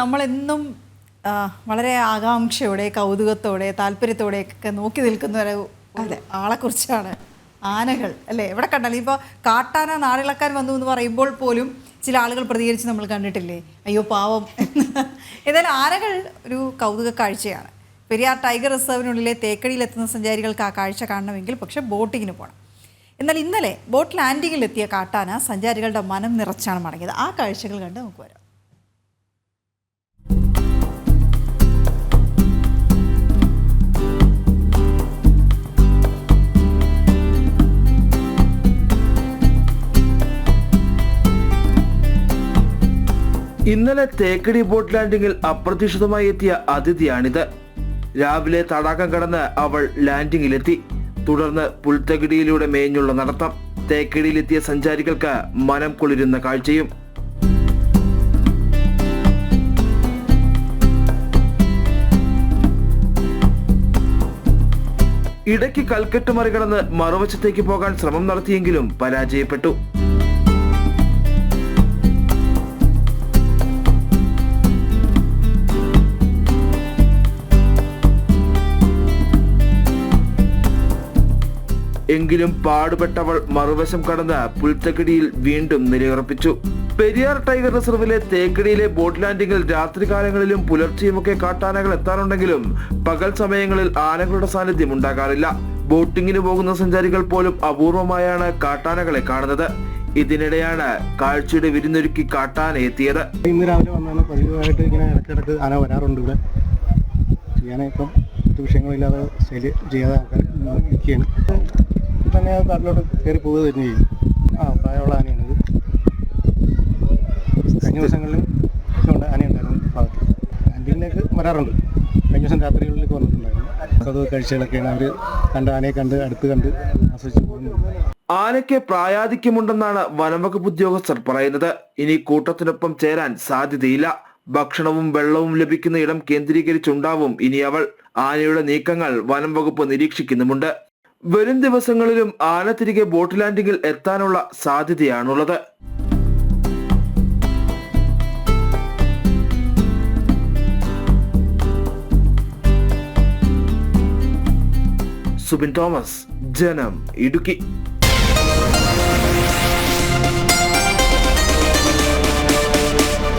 നമ്മളെന്നും വളരെ ആകാംക്ഷയോടെ കൗതുകത്തോടെ താല്പര്യത്തോടെയൊക്കെ നോക്കി നിൽക്കുന്ന ഒരു ആളെക്കുറിച്ചാണ് ആനകൾ അല്ലേ. എവിടെ കണ്ടാലും ഇപ്പോൾ കാട്ടാന നാടിളക്കാൻ വന്നു എന്ന് പറയുമ്പോൾ പോലും ചില ആളുകൾ പ്രതികരിച്ച് നമ്മൾ കണ്ടിട്ടില്ലേ, അയ്യോ പാവം. ഏതായാലും ആനകൾ ഒരു കൗതുക കാഴ്ചയാണ്. പെരിയാർ ടൈഗർ റിസർവിനുള്ളിലെ തേക്കടിയിലെത്തുന്ന സഞ്ചാരികൾക്ക് ആ കാഴ്ച കാണണമെങ്കിൽ പക്ഷേ ബോട്ടിങ്ങിന് പോകണം. എന്നാൽ ഇന്നലെ ബോട്ട് ലാൻഡിങ്ങിലെത്തിയ കാട്ടാന സഞ്ചാരികളുടെ മനം നിറച്ചാണ് മടങ്ങിയത്. ആ കാഴ്ചകൾ കണ്ട് നമുക്ക് വരാം. ഇന്നലെ തേക്കടി ബോട്ട് ലാൻഡിങ്ങിൽ അപ്രതീക്ഷിതമായി എത്തിയ അതിഥിയാണിത്. രാവിലെ തടാകം കടന്ന് അവൾ ലാൻഡിങ്ങിലെത്തി. തുടർന്ന് പുൽത്തകിടിയിലൂടെ മേഞ്ഞുള്ള നടത്തം. തേക്കടിയിലെത്തിയ സഞ്ചാരികൾക്ക് മനം കുളിരുന്ന കാഴ്ചയും. ഇടയ്ക്ക് കൽക്കെട്ട് മറികടന്ന് മറുവശത്തേക്ക് പോകാൻ ശ്രമം നടത്തിയെങ്കിലും പരാജയപ്പെട്ടു. എങ്കിലും പാടുപെട്ടവൾ മറുവശം കടന്ന് പുൽത്തക്കിടിയിൽ വീണ്ടും നിലയുറപ്പിച്ചു. പെരിയാർ ടൈഗർ റിസർവിലെ തേക്കടിയിലെ ബോട്ട് ലാൻഡിങ്ങിൽ രാത്രികാലങ്ങളിലും പുലർച്ചെയുമൊക്കെ കാട്ടാനകൾ എത്താറുണ്ടെങ്കിലും പകൽ സമയങ്ങളിൽ ആനകളുടെ സാന്നിധ്യം ഉണ്ടാകാറില്ല. ബോട്ടിങ്ങിന് പോകുന്ന സഞ്ചാരികൾ പോലും അപൂർവമായാണ് കാട്ടാനകളെ കാണുന്നത്. ഇതിനിടെയാണ് കാഴ്ചയുടെ വിരുന്നൊരുക്കി കാട്ടാന എത്തിയത്. ഇന്ന് രാവിലെ വന്നാണ് പതിവായിട്ട് ഇങ്ങനെ ഇടയ്ക്കിടയ്ക്ക് ആന വരാറുണ്ട് ഇവിടെ. ഞാനിപ്പം വിഷയങ്ങളില്ലാതെ ശരി ചെയ്യാതെ ആൾക്കാർ നിൽക്കുകയാണ്. തന്നെ കാട്ടിലോട്ട് കയറി പോവുക തന്നെ ചെയ്യും. പ്രായമുള്ള ആനയാണിത്. കഴിഞ്ഞ ദിവസങ്ങളിലും ഉണ്ട് ആനയുണ്ടായിരുന്നു ഭാഗത്ത്. ലാൻഡിങ്ങിലേക്ക് വരാറുണ്ട്. കഴിഞ്ഞ ദിവസം രാത്രികളിലേക്ക് വന്നിട്ടുണ്ടായിരുന്നു. കൗതുക കാഴ്ചകളൊക്കെയാണ് അവർ ആനയെ കണ്ട് അടുത്ത് കണ്ട് ആസ്വദിച്ച് പോകുന്നത്. ആനയ്ക്ക് പ്രായാധിക്യമുണ്ടെന്നാണ് വനംവകുപ്പ് ഉദ്യോഗസ്ഥർ പറയുന്നത്. ഇനി കൂട്ടത്തിനൊപ്പം ചേരാൻ സാധ്യതയില്ല. ഭക്ഷണവും വെള്ളവും ലഭിക്കുന്ന ഇടം കേന്ദ്രീകരിച്ചുണ്ടാവും ഇനി അവൾ. ആനയുടെ നീക്കങ്ങൾ വനം വകുപ്പ് നിരീക്ഷിക്കുന്നുമുണ്ട്. വരും ദിവസങ്ങളിലും ആന തിരികെ ബോട്ട് ലാൻഡിങ്ങിൽ എത്താനുള്ള സാധ്യതയാണുള്ളത്. സുബിൻ തോമസ്, ജനം, ഇടുക്കി.